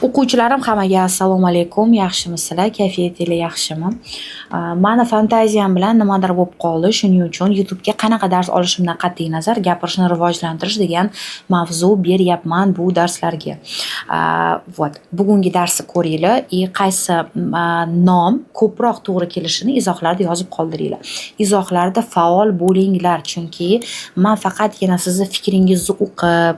O'quvchilarim hammaga assalomu alaykum. Yaxshimisizlar? Kayfiyatingiz yaxshimi? Mani fantaziyam bilan nimadir bo'lib qoldi. Shuning uchun YouTube'ga qanaqa dars olishimdan qat'iy nazar gapirishni rivojlantirish degan mavzu beryapman bu darslarga. Вот. Bugungi darsni ko'ringlar. Qaysi nom ko'proq to'g'ri kelishini izohlarda yozib qoldiringlar. Izohlarda faol bo'linglar, chunki men faqatgina sizni fikringizni o'qib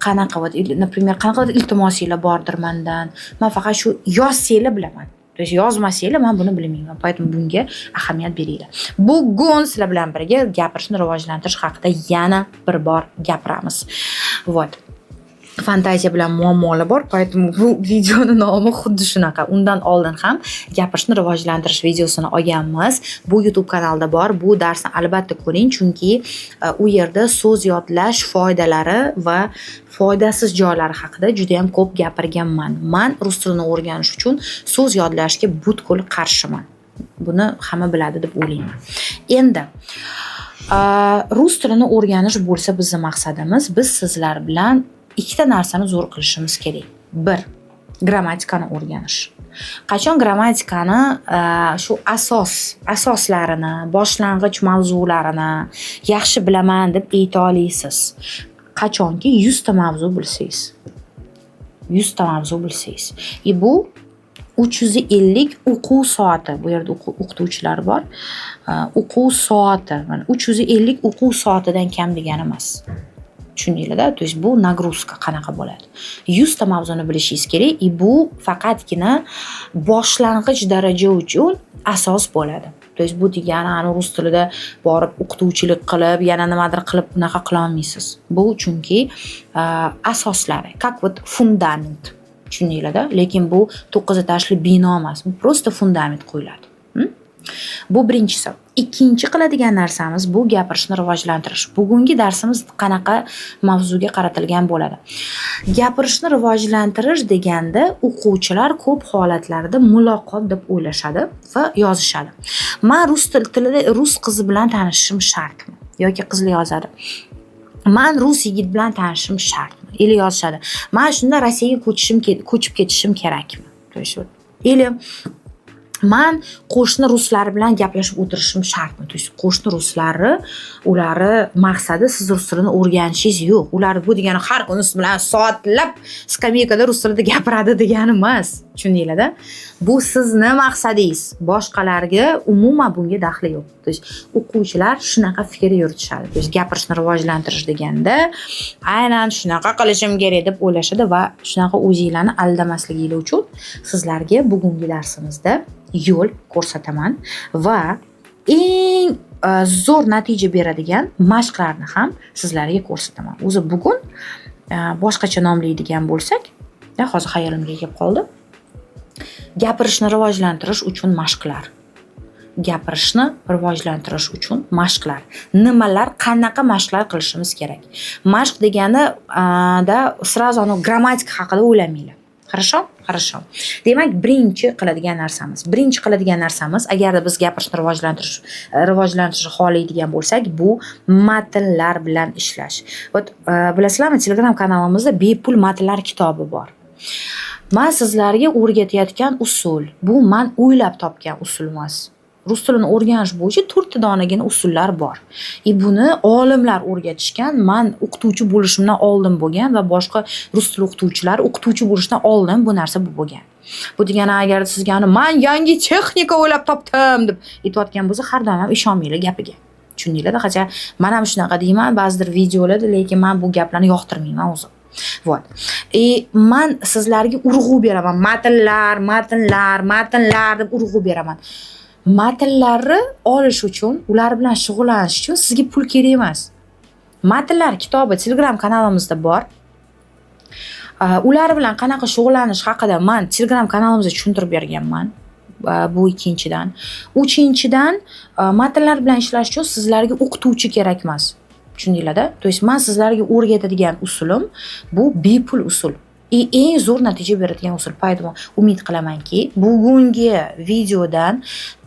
qanaqa, например, qanaqa iltimosinglar bordir mendan. Men faqat shu yozsanglar bilaman. То есть yozmasanglar men buni bilmayman. Поэтому bunga ahamiyat beringlar. Bugun sizlar bilan birga gapirishni rivojlantirish haqida yana bir bor gapiramiz. Вот. Fantaziya bilan muammolar bor, поэтому bu videoni nomi xuddi shunaqa. Undan oldin ham gapirishni rivojlantirish videosini olganmiz. Bu YouTube kanalda bor. Bu darsni albatta ko'ring, chunki u yerda so'z yodlash foydalari va foydasiz joylari haqida juda ham ko'p gapirganman. Men rus tilini o'rganish uchun so'z yodlashga butkul qarshiman. Buni hamma biladi deb o'ylayman. Endi rus tilini o'rganish bo'lsa bizning maqsadimiz, biz sizlar bilan ikkita narsani zo'r qilishimiz kerak. Bir, grammatikani o'rganish. Qachon grammatikani shu asoslarini, boshlang'ich mavzularini yaxshi bilaman deb ayta olasiz. Qachonki 100 ta mavzu bilsangiz. 100 ta mavzu bilsangiz. Bu 350 o'quv soati. Bu yerda o'qituvchilar bor. O'quv soati. Mana 350 o'quv soatidan kam degani emas. Tushundinglar-da? То есть bu nagruska qanaqa bo'ladi? 100 ta mavzuni bilishingiz kerak. Bu faqatgina boshlang'ich daraja uchun asos bo'ladi. То есть bu degani rus tilida borib o'qituvchilik qilib, yana nimadir qilib bunaqa qila olmaysiz. Bu chunki asoslari, как вот fundament. Tushundinglar-da? Lekin bu 9 etажli bino emas. Bu просто fundament qo'yiladi. Bu birinchisi. Ikkinchi qiladigan narsamiz bu gapirishni rivojlantirish. Bugungi darsimiz qanaqa mavzuga qaratilgan bo'ladi? Gapirishni rivojlantirish deganda o'quvchilar ko'p holatlarda muloqot deb o'ylashadi va yozishadi. Men tilida rus qizi bilan tanishishim shartmi? Yoki qizlar yozadi. Men rus yigit bilan tanishishim shartmi? Или yozishadi. Men shunda Rossiyaga ko'chib ketishim kerakmi? Или men qo'shni ruslar bilan gaplashib o'tirishim shartmi? То есть qo'shni ruslari, ularni maqsadi siz rus tilini o'rganishingiz yo'q. Ular bu degani har kuni siz bilan soatlab skameykada rus tilida gapiradi degani emas. Tushundinglar-da? Bu sizni maqsadingiz. Boshqalarga umuman bunga daxli yo'q. То есть o'quvchilar shunaqa fikr yuritishadi. То есть gapirishni rivojlantirish deganda aynan shunaqa qilishim kerak deb o'ylashadi va shunaqa o'zingizlarni aldamasligingiz uchun sizlarga bugungi darsimizda yo'l ko'rsataman va eng zo'r natija beradigan mashqlarni ham sizlarga ko'rsataman. O'zi bugun boshqacha nomlaydigan bo'lsak, hozir xayolimga kelib qoldi. Gapirishni rivojlantirish uchun mashqlar. Gapirishni rivojlantirish uchun mashqlar. Nimalar, qanaqa mashqlar qilishimiz kerak? Mashq degani сразу grammatika haqida o'ylamanglar. Хорошо. Demak, birinchi qiladigan narsamiz, agar biz gapirishni rivojlantirishni xohlaydigan bo'lsak, bu matnlar bilan ishlash. Bilasizlarmi, Telegram kanalimizda bepul matnlar kitobi bor. Men sizlarga o'rgatayotgan usul, bu men o'ylab topgan usul emas. Rus tilini o'rganish bo'yicha 4 ta donagina usullar bor. Buni olimlar o'rgatishgan. Men o'qituvchi bo'lishimdan oldin bo'lgan va boshqa rus tili o'qituvchilar o'qituvchi bo'lishdan oldin bu narsa bo'lgan. Bu degani agar sizga men yangi texnika o'ylab topdim deb aytayotgan bo'lsa, har doim ishonmanglar gapiga. Tushundinglar-da? Qancha men ham shunaqa deyman ba'zidir videolarda, lekin men bu gaplarni yoqtirmayman o'zim. Вот. Men sizlarga urg'u beraman. Matnlar deb urg'u beraman. Matnlarni olish uchun, ular bilan shug'ullanish uchun sizga pul kerak emas. Matnlar kitobi Telegram kanalimizda bor. Ular bilan qanaqa shug'ullanish haqida men Telegram kanalimizda tushuntirib berganman. Bu ikkinchidan. Uchinchidan, matnlar bilan ishlash uchun sizlarga o'qituvchi kerak emas. Tushundinglar-da? То есть men sizlarga o'rgatadigan usulim bu bepul usul. Eng zo'r natija beradigan usul. Poytmo umid qilamanki, bugungi videodan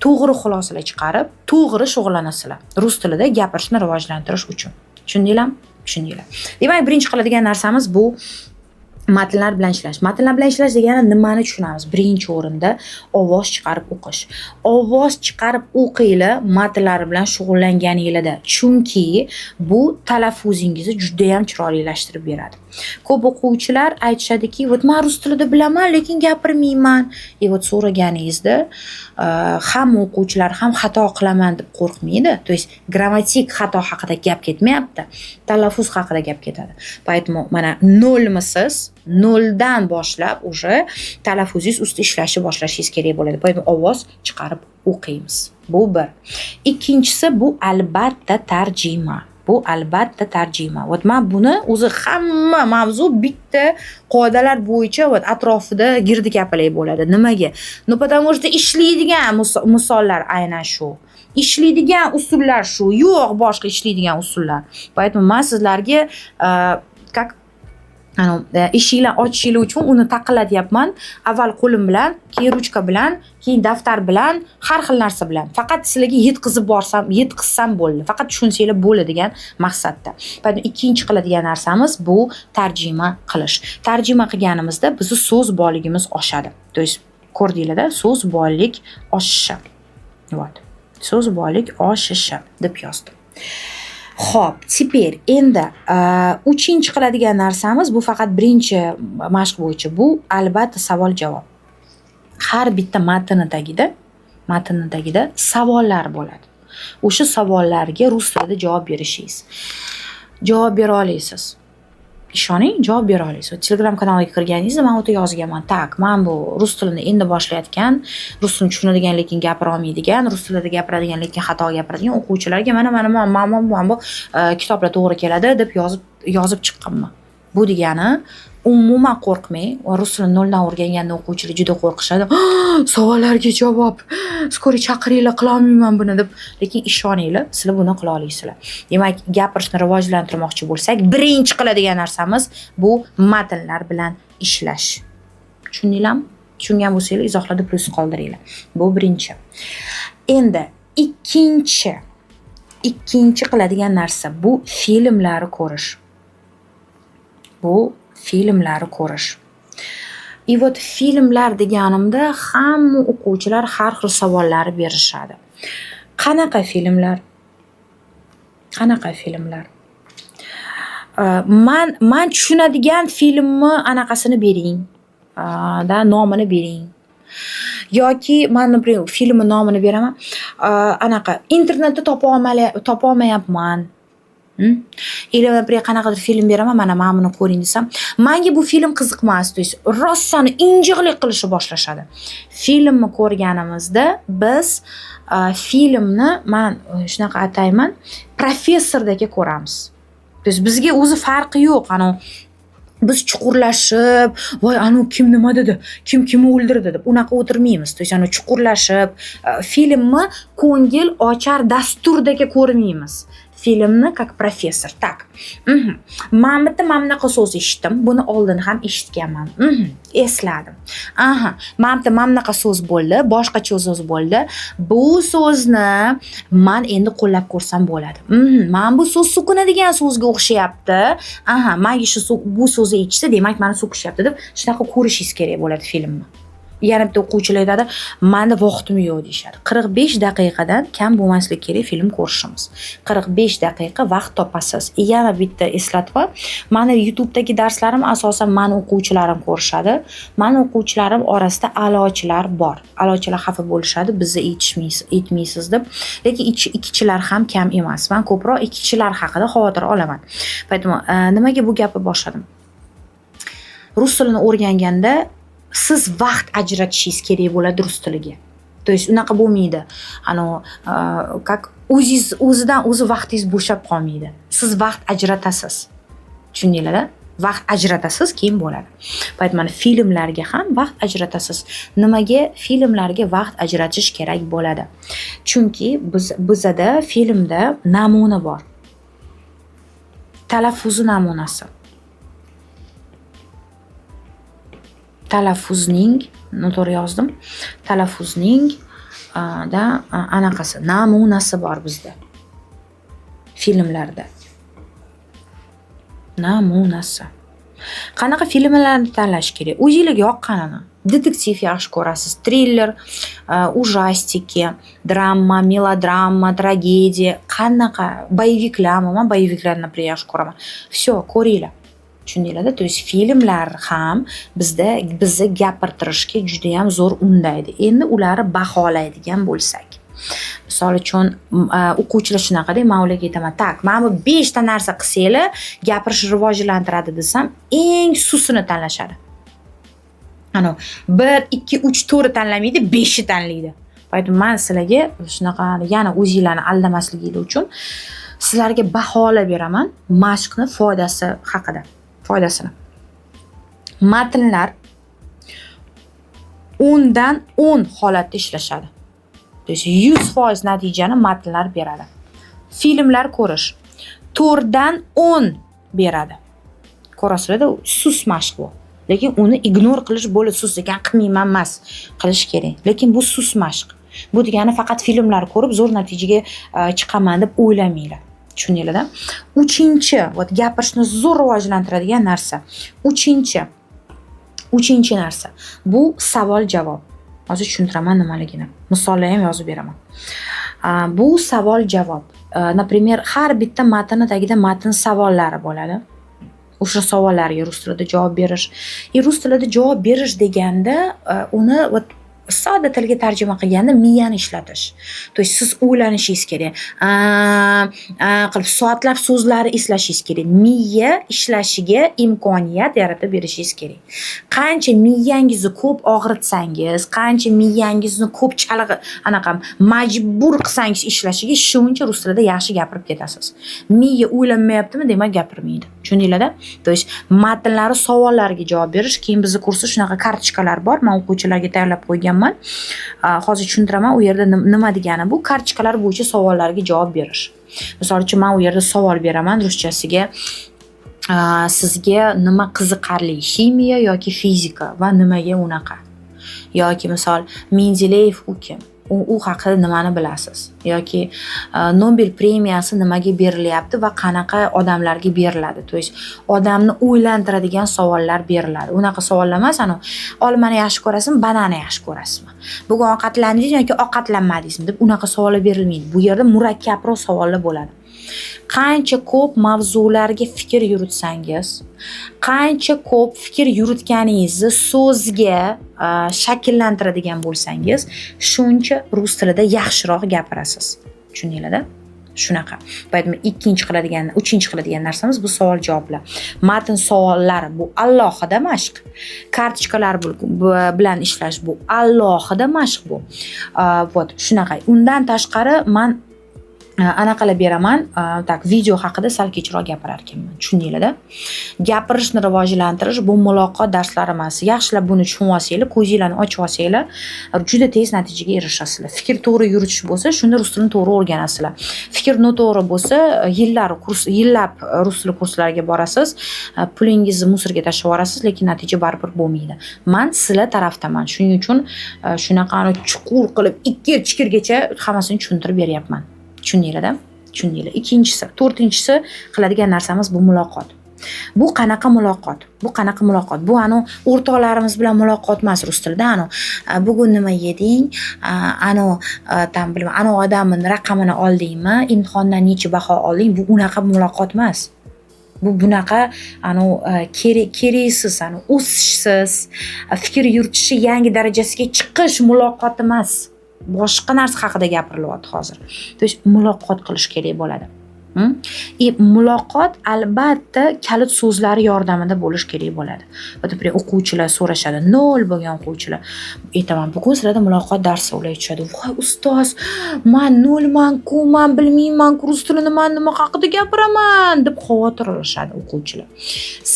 to'g'ri xulosalar chiqarib, to'g'ri shug'ullanasizlar. Rus tilida gapirishni rivojlantirish uchun. Tushundinglarmi? Demak, birinchi qiladigan narsamiz bu Matnlar bilan ishlash. Matnlar bilan ishlash degani nimani tushunamiz? Birinchi o'rinda ovoz chiqarib o'qish. Ovoz chiqarib o'qinglar matnlar bilan shug'ullanganingizda. Chunki bu talaffuzingizni juda ham chiroylilashtirib beradi. Ko'p o'quvchilar aytishadiki, "Vot men rus tilida bilaman, lekin gapirmayman." Vot so'raganingizda hamma o'quvchilar ham xato qilaman deb qo'rqmaydi. То есть grammatik xato haqida gap ketmayapti, talaffuz haqida gap ketadi. Поэтому mana nolmisiz, noldan boshlab уже talaffuzingiz ustida ishlashni boshlashingiz kerak bo'ladi. Poytmo ovoz chiqarib o'qiymiz. Bu bir. Ikkinchisi bu albatta tarjima. Bu albatta tarjima. Vot men buni o'zi hamma mavzu bitta qoidalar bo'yicha vot atrofida girdi kapalak bo'ladi. Nimaga? No потому что ishlaydigan misollar aynan shu. Ishlaydigan usullar shu. Yo'q boshqa ishlaydigan usullar. Поэтому men sizlarga как eshiklar ochishinglar uchun uni taqillatyapman. Avval qo'lim bilan, keyin ruchka bilan, keyin daftar bilan, har xil narsa bilan. Faqat sizlarga yetkazsam bo'ldi. Faqat tushunsanglar bo'ladi degan maqsadda. Ikkinchi qiladigan narsamiz bu tarjima qilish. Tarjima qilganimizda bizning so'z boyligimiz oshadi. То есть ko'rdinglar-da, so'z boylik oshishi. Вот. So'z boylik oshishi deb yozdim. Xo'p, teper endi 3-chi qiladigan narsamiz bu faqat birinchi mashq bo'yicha. Bu albatta savol-javob. Har bitta matnidagida savollar bo'ladi. O'sha savollarga rus tilida javob berishingiz. Javob bera olasiz. Ishoning, javob bera olasiz. Telegram kanaliga kirganingizda men o'ta yozganman. Tak, men bu rus tilini endi boshlayotgan, rus tilini tushunadigan lekin gapira olmaydigan, rus tilida gapiradigan lekin xato gapiradigan o'quvchilarga mana bu kitoblar to'g'ri keladi deb yozib chiqqanman. Bu degani umuman qo'rqmang. Rus tilini noldan o'rgangan o'quvchilar juda qo'rqishadi. Savollarga javob, skori chaqiringlar, qila olmayman buni deb. Lekin ishoninglar, sizlar buni qila olasizlar. Demak, gapirishni rivojlantirmoqchi bo'lsak, birinchi qiladigan narsamiz bu matnlar bilan ishlash. Tushundinglarmi? Tushungan bo'lsangiz izohlarda plus qoldiringlar. Bu birinchi. Endi ikkinchi qiladigan narsa bu filmlarni ko'rish. Bu filmlarni ko'rish. Вот filmlar deganimda hamma o'quvchilar har xil savollar berishadi. Qanaqa filmlar? Man tushunadigan filmni anaqasini bering. Nomini bering. Yoki men filmni nomini beraman. Anaqa internetda topa olmayapman. Или qanaqadir film beraman, mana men buni ko'ring desam, menga bu film qiziqmas, to есть rostdan injiqlik qilishni boshlashadi. Filmni ko'rganimizda biz filmni men shunaqa atayman, professordagi ko'ramiz. To есть bizga o'zi farqi yo'q, biz chuqurlashib, voy kim nima dedi, kimni o'ldirdi deb unaqa o'tirmaymiz. To есть chuqurlashib, filmni ko'ngil ochar dasturdagi ko'rmaymiz. Filmni как professor. Tak. Men bunaqa so'z eshitdim. Buni oldin ham eshitganman. Esladim. Men bunaqa so'z bo'ldi, boshqacha so'z bo'ldi. Bu so'zni men endi qo'llab ko'rsam bo'ladi. Men bu so'z so'kinadigan so'zga o'xshayapti. Menga bu so'zni eshitsa, demak meni so'kishyapti deb shunaqa ko'rishingiz kerak bo'ladi filmni. Yana bitta o'quvchilar aytadi, "Menda vaqtim yo'q" deyshadi. 45 daqiqadan kam bo'lmasligi kerak film ko'rishimiz. 45 daqiqa vaqt topasiz. Yana bitta eslatma, meni YouTube'dagi darslarim asosan meni o'quvchilarim ko'rishadi. Meni o'quvchilarim orasida a'lochilar bor. A'lochilar xafa bo'lishadi, bizni aytmaysiz deb. Lekin ikkichilar ham kam emas. Men ko'proq ikkichilar haqida xavotir olaman. Поэтому nimaga bu gapni boshladim? Rus tilini o'rganganda siz vaqt ajratishingiz kerak bo'ladi rus tiliga. То есть unaqa bo'lmaydi. Как o'zidan o'zi vaqtingiz bo'shab qolmaydi. Siz vaqt ajratasiz. Tushundinglar-da? Vaqt ajratasiz, keyin bo'ladi. Поэтому filmlarga ham vaqt ajratasiz. Nimaga filmlarga vaqt ajratish kerak bo'ladi? Chunki bizda filmda namuna bor. Talaffuzi namunasi. Talaffuzning, noto'g'ri yozdim. Talaffuzning anaqasi, namunasi bor bizda. Filmlarda. Namunasi. Qanaqa filmlarni tanlash kerak? O'zingizga yoqqanini. Detektiv yaxshi ko'rasiz, triller, ujastiki, drama, melodrama, tragediya, qanaqa boyviklarmi? Men boyviklarni napример yaxshi ko'raman. Всё, ko'ringlar. Tushundinglar-da? То есть filmlar ham bizni gapirtirishga juda ham zo'r undaydi. Endi ularni baholaydigan bo'lsak. Misol uchun o'quvchilar shunaqada, men ularga aytaman, "Tak, mana bu 5 ta narsa qilsanglar, gapirishni rivojlantiradi" desam, eng susini tanlashadi. Ana 1, 2, 3, 4 tanlamaydi, 5 ni tanlaydi. Poytum men sizlarga shunaqa yana o'zingizlarni aldamasligingiz uchun sizlarga baholab beraman mashqni foydasi haqida. Foydasini. Matnlar 10 dan 10 holatda ishlashadi. То есть 100% natijani matnlar beradi. Filmlar ko'rish 4 dan 10 beradi. Ko'rasizlar-da, sus mashq bu. Lekin uni ignore qilish bo'ladi, sus ekan qilmayman emas, qilish kerak. Lekin bu sus mashq. Bu degani faqat filmlar ko'rib zo'r natijaga chiqaman deb o'ylamanglar. Tushundinglar-da? 3-chi, gapirishni zo'r rivojlantiradigan narsa. 3-chi narsa. Bu savol-javob. Hozir tushuntiraman nimaligini. Misollar ham yozib beraman. Bu savol-javob. Например, har bitta matnning tagida matn savollari bo'ladi. O'sha savollarga rus tilida javob berish. Rus tilida javob berish deganda uni sodda tilga tarjima qilganda miyani ishlatish. То есть siz o'ylanishingiz kerak. Qilib soatlab so'zlarni eslashingiz kerak. Miya ishlashiga imkoniyat yaratib berishingiz kerak. Qancha miyangizni ko'p og'ritsangiz, qancha miyangizni ko'p majbur qilsangiz ishlashiga, shuncha rus tilida yaxshi gapirib ketasiz. Miya o'ylanmayaptimi, demak gapirmaydi. Tushundinglar-da? То есть matnlari savollarga javob berish, keyin bizning kursda shunaqa kartochkalar bor. Men o'quvchilarga tayyorlab qo'yganman. Hozir tushuntiraman, u yerda nima degani bu? Kartochkalar bo'yicha savollarga javob berish. Misol uchun men u yerda savol beraman ruschasiga. Sizga nima qiziqarli, ximiya yoki fizika va nimaga unaqa? Yoki misol Mendeleyev u kim? U haqida nimani bilasiz? Yoki Nobel premiyasi nimaga berilyapti va qanaqa odamlarga beriladi? То есть odamni o'ylantiradigan savollar beriladi. Unaqa savollar emas, olmani yaxshi ko'rasizmi, bananani yaxshi ko'rasizmi? Bugun ovqatlandingizmi yoki ovqatlanmadingizmi deb unaqa savollar berilmaydi. Bu yerda murakkabroq savollar bo'ladi. Qancha ko'p mavzularga fikr yuritsangiz, qancha ko'p fikr yuritganingizni so'zga shakllantiradigan bo'lsangiz, shuncha rus tilida yaxshiroq gapirasiz. Tushundinglar-da? Shunaqa. Poytum 3-chi qiladigan narsamiz bu savol-javoblar. Matn savollari bu alohida mashq. Kartochkalar bilan ishlash bu alohida mashq bu. Shunaqa. Undan tashqari men anaqalab beraman, video haqida sal kechroq gapirar ekanman. Tushundinglar-da? Gapirishni rivojlantirish bu muloqot darslari emas. Yaxshilab buni tushunib olsanglar, ko'zinglarni ochib olsanglar, juda tez natijaga erishasizlar. Fikr to'g'ri yuritish bo'lsa, shunda rus tilini to'g'ri o'rganasizlar. Fikr noto'g'ri bo'lsa, yillab rus tili kurslariga borasiz, pulingizni musorga tashlab yuborasiz, lekin natija baribir bo'lmaydi. Men sizlar tarafdaman. Shuning uchun shunaqani chuqur qilib 2-chikirgacha hammasini tushuntirib beryapman. Tushundinglar-da? Tushundinglar. 2-chisi, 4-chisi qiladigan narsamiz bu muloqot. Bu qanaqa muloqot? Bu o'rtoqlarimiz bilan muloqot emas rus tilida. Bugun nima yeding? Odamning raqamini oldingmi? Imtihondan necha baho olding? Bu unaqa muloqot emas. Bu bunaqa keraksiz, o'sishsiz, fikr yuritishi yangi darajasiga chiqish muloqoti emas. Boshqa narsa haqida gapirilyapti hozir. То есть muloqot qilish kerak bo'ladi. Muloqot albatta kalit so'zlari yordamida bo'lish kerak bo'ladi. Napример, o'quvchilar so'rashadi, 0 bo'lgan o'quvchilar. Aytaman, bugun sizlarda muloqot darsi ular aytishadi. Voy ustoz, men 0-ku, men bilmayman, rus tilini men nima haqida gapiraman deb xavotir olishadi o'quvchilar.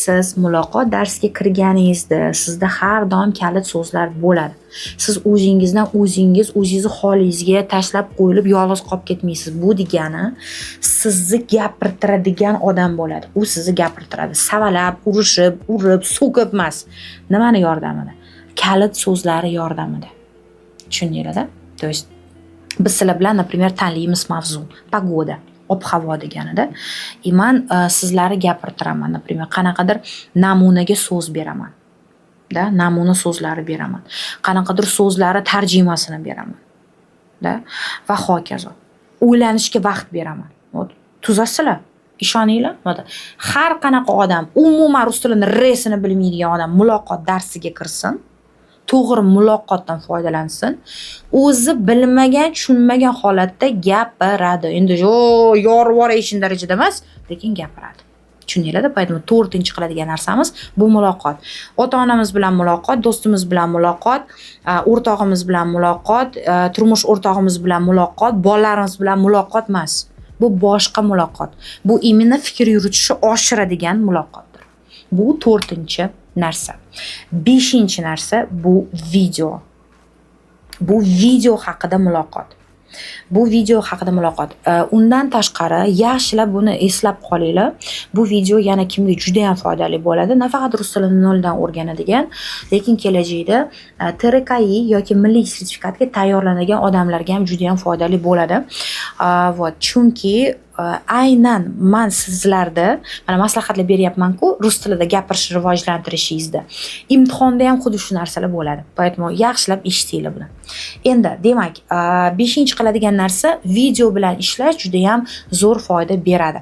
Siz muloqot darsiga kirganingizda sizda har doim kalit so'zlar bo'ladi. Siz o'zingizni holingizga tashlab qo'yilib yolg'iz qolib ketmaysiz. Bu degani sizni gapirtiradigan odam bo'ladi. U sizni gapirtiradi. Savalab, urishib, urib, so'kib emas. Nimani yordamida? Kalit so'zlari yordamida. Tushundinglar-da? То есть biz sizlar bilan, например, tanlaymiz mavzu. Pagoda. ob-havo deganida. Man sizlarni gapirtiraman, например, qanaqadir namunaga so'z beraman. Namuna so'zlari beraman. Qanaqadir so'zlari tarjimasini beraman. Va hokazo. O'ylanishga vaqt beraman. Tuzasizlar. Ishoninglar. Har qanaqa odam umuman rus tilini resini bilmaydigan odam muloqot darsiga kirsin. To'g'ri muloqotdan foydalansin. O'zi bilmagan, tushunmagan holatda gapiradi. Endi yorib yuborayotgan darajada emas, lekin gapiradi. Tushundinglar-da? Поэтому 4-chi qiladigan narsamiz bu muloqot. Ota-onamiz bilan muloqot, do'stimiz bilan muloqot, o'rtog'imiz bilan muloqot, turmush o'rtog'imiz bilan muloqot, bolalarimiz bilan muloqot emas. Bu boshqa muloqot. Bu imенно fikr yuritishni oshiradigan muloqotdir. Bu 4-chi narsa. 5-chi narsa bu video. Bu video haqida muloqot. Bu video haqida muloqot. Undan tashqari yaxshilab buni eslab qolinglar. Bu video yana kimga juda ham foydali bo'ladi. Nafaqat rus tilini noldan o'rganadigan, lekin kelajakda TRKI yoki milliy sertifikatga tayyorlanadigan odamlarga ham juda ham foydali bo'ladi. Chunki aynan men sizlarda mana maslahatlar beryapman-ku, rus tilida gapirishni rivojlantirishingizda. Imtihonda ham xuddi shu narsalar bo'ladi. Поэтому yaxshilab eshitinglar buni. Endi, demak, 5-chi qiladigan narsa video bilan ishlash juda ham zo'r foyda beradi.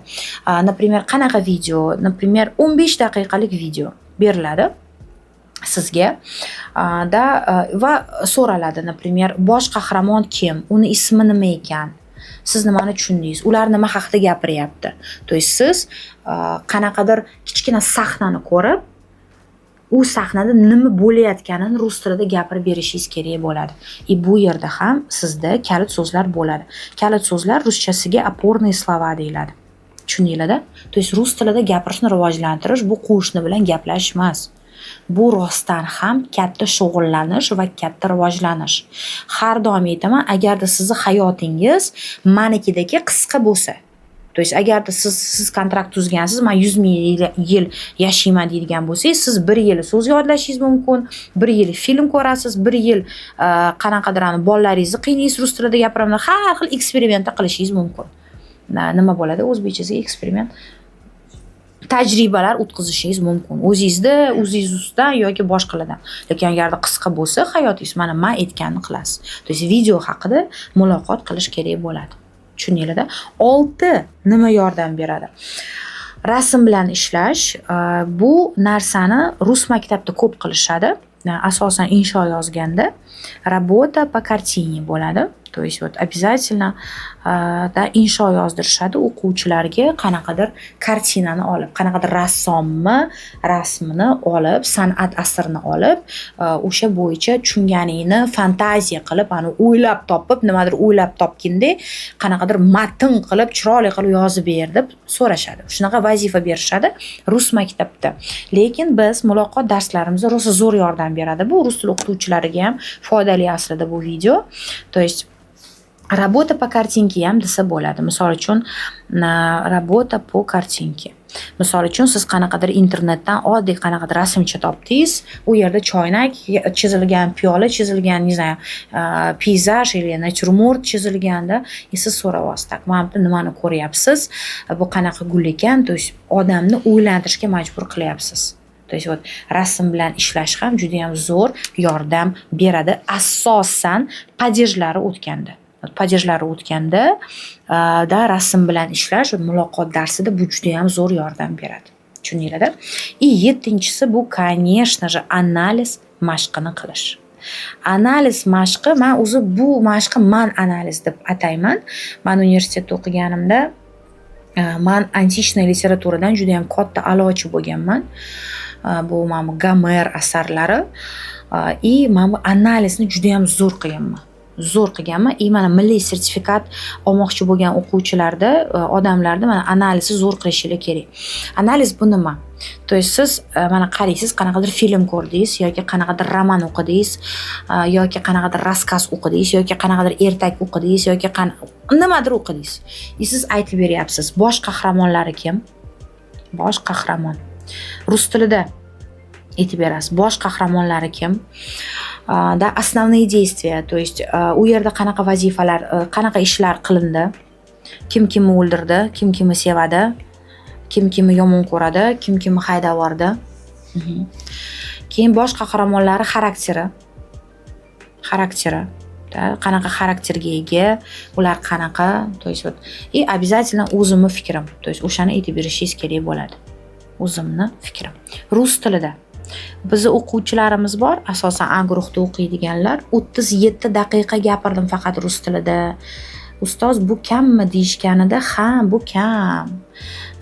Например, qanaqa video? Например, 15 daqiqalik video beriladi sizga va so'raladi. Например, bosh qahramon kim? Uni ismi nima ekan? Siz nimani tushundingiz? Ular nima haqida gapiryapti? То есть siz qanaqadir kichkina sahnani ko'rib, u sahnada nima bo'layotganini rus tilida gapirib berishingiz kerak bo'ladi. Bu yerda ham sizda kalit so'zlar bo'ladi. Kalit so'zlar ruschasiga опорные слова deyiladi. Tushundinglar-da? То есть rus tilida gapirishni rivojlantirish bu qo'shni bilan gaplashish emas. Bu rostdan ham katta shug'ullanish va katta rivojlanish. Har doim aytaman, agarda sizning hayotingiz manikidagi qisqa bo'lsa, то есть agarda siz kontrakt tuzgansiz, men 100 ming yil yashayman deydigan bo'lsangiz, siz 1 yil so'z yodlashingiz mumkin, 1 yil film ko'rasiz, 1 yil qanaqadir bolalaringizni qiynaysiz rus tilida gapiraman, har xil eksperiment qilishingiz mumkin. Nima bo'ladi o'zbekchasiga eksperiment? Tajribalar o'tkazishingiz mumkin. O'zingiz ustidan yoki boshqalardan. Lekin agarda qisqa bo'lsa, hayotingiz mana men aytganini qilasiz. То есть video haqida muloqot qilish kerak bo'ladi. Tushundinglar-da? 6 nima yordam beradi? Rasm bilan ishlash. Bu narsani rus maktabda ko'p qilishadi. Asosan insho yozganda работа по картине bo'ladi. То есть обязательно insho yozdirishadi o'quvchilarga qanaqadir kartinani olib, qanaqadir rassomni rasmini olib, san'at asrini olib, o'sha bo'yicha tushunganingni fantaziya qilib, o'ylab topib, nimadir o'ylab topganda qanaqadir matn qilib, chiroyli qilib yozib ber deb so'rashadi. Shunaqa vazifa berishadi rus maktabda. Lekin biz muloqot darslarimizda rosa zo'r yordam beradi. Bu rus tili o'qituvchilariga ham foydali aslida bu video. То есть работа по картинке ham desa bo'ladi. Misol uchun работа по картинке. Misol uchun siz qanaqadir internetdan oddiy qanaqadir rasmcha topdingiz, u yerda choynak chizilgan, piyola chizilgan, не знаю, peyzaj или натюрморт chizilganda, siz so'rayapsiz, "Tak, mana bu nimani ko'ryapsiz? Bu qanaqa gul ekan?" То есть odamni o'ylantirishga majbur qilyapsiz. То есть rasm bilan ishlash ham juda ham zo'r yordam beradi, asosan padejlari o'tganda. Padejlari o'tganda rasm bilan ishlash muloqot darsida bu juda ham zo'r yordam beradi. Tushundinglar-da? 7-chisi bu, конечно же, analiz mashqini qilish. Analiz mashqi, men o'zi bu mashqni man analiz deb atayman. Men universitetda o'qiganimda men antichniy literaturadan juda ham katta a'lochi bo'lganman. Bu mana Gomer asarlari men bu analizni juda ham zo'r qilganman. Mana milliy sertifikat olmoqchi bo'lgan o'quvchilarda, odamlarda mana analizni zo'r qilishingiz kerak. Analiz bu nima? То есть siz mana qaraysiz, qanaqadir film ko'rdingiz yoki qanaqadir roman o'qidingiz yoki qanaqadir raskaz o'qidingiz yoki qanaqadir ertak o'qidingiz yoki nimadir o'qidingiz. Siz aytib beryapsiz, bosh qahramonlari kim? Bosh qahramon. Rus tilida aytib berasiz, bosh qahramonlari kim? Основные действия, то есть u yerda qanaqa vazifalar, qanaqa ishlar qilindi. Kim kimni o'ldirdi, kim kimni sevadi, kim kimni yomon ko'radi, kim kimni haydab yubordi. Keyin bosh qahramonlari xarakteri. Qanaqa xarakterga ega, ular qanaqa, то есть вот и обязательно o'zimni fikrim, то есть o'shani aytib berishingiz kerak bo'ladi. O'zimni fikrim. Rus tilida bizni o'quvchilarimiz bor, asosan A guruhda o'qiydiganlar, 37 daqiqa gapirdim faqat rus tilida. Ustoz, bu kammi deyishganida, ha, bu kam.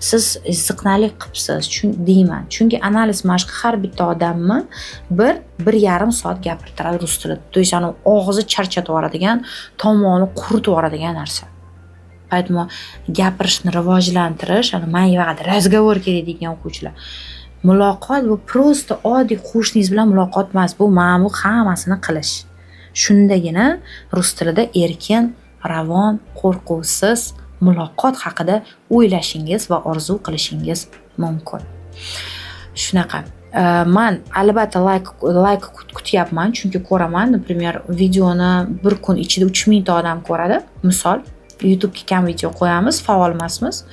Siz ziqnalik qilibsiz, deyman. Chunki analiz mashqi har bitta odamni 1-1,5 soat gapirtiradi rus tilida. То есть ani og'zi charchatib yuboradigan, tomog'ini quritib yuboradigan narsa. Поэтому gapirishni rivojlantirish, ani menga faqat razgovor kerak degan o'quvchilar. Muloqot bu prosta oddiy qo'shningiz bilan muloqot emas, bu mana bu hammasini qilish. Shundagina rus tilida erkin, ravon, qo'rquvsiz muloqot haqida o'ylashingiz va orzu qilishingiz mumkin. Shunaqa. Men albatta like kutyapman, chunki ko'raman, например, videoni bir kun ichida 3000 ta odam ko'radi. Misol, YouTube'ga kam video qo'yamiz, faol emasmiz.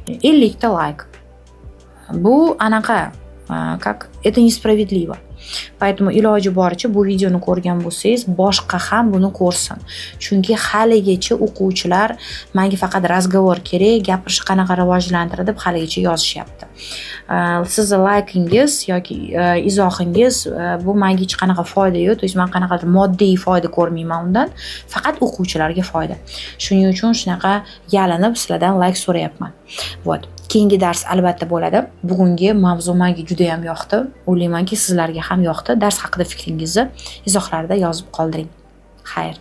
50 ta like. Bu anaqa, как это несправедливо. Поэтому iloji boricha bu videoni ko'rgan bo'lsangiz, boshqa ham buni ko'rsin. Chunki haligacha o'quvchilar menga faqat razgovor kerak, gapirish qanaqa rivojlantiradi deb haligacha yozishyapti. Sizni laykingiz yoki izohingiz bu menga hech qanaqa foyda yo'q, to есть men qanaqadir moddiy foyda ko'rmayman undan, faqat o'quvchilarga foyda. Shuning uchun shunaqa yalinib sizlardan like so'rayapman. Вот. Keyingi dars albatta bo'ladi. Bugungi mavzu menga juda ham yoqdi. O'ylaymanki, sizlarga ham yoqdi. Dars haqida fikringizni izohlarda yozib qoldiring. Xayr.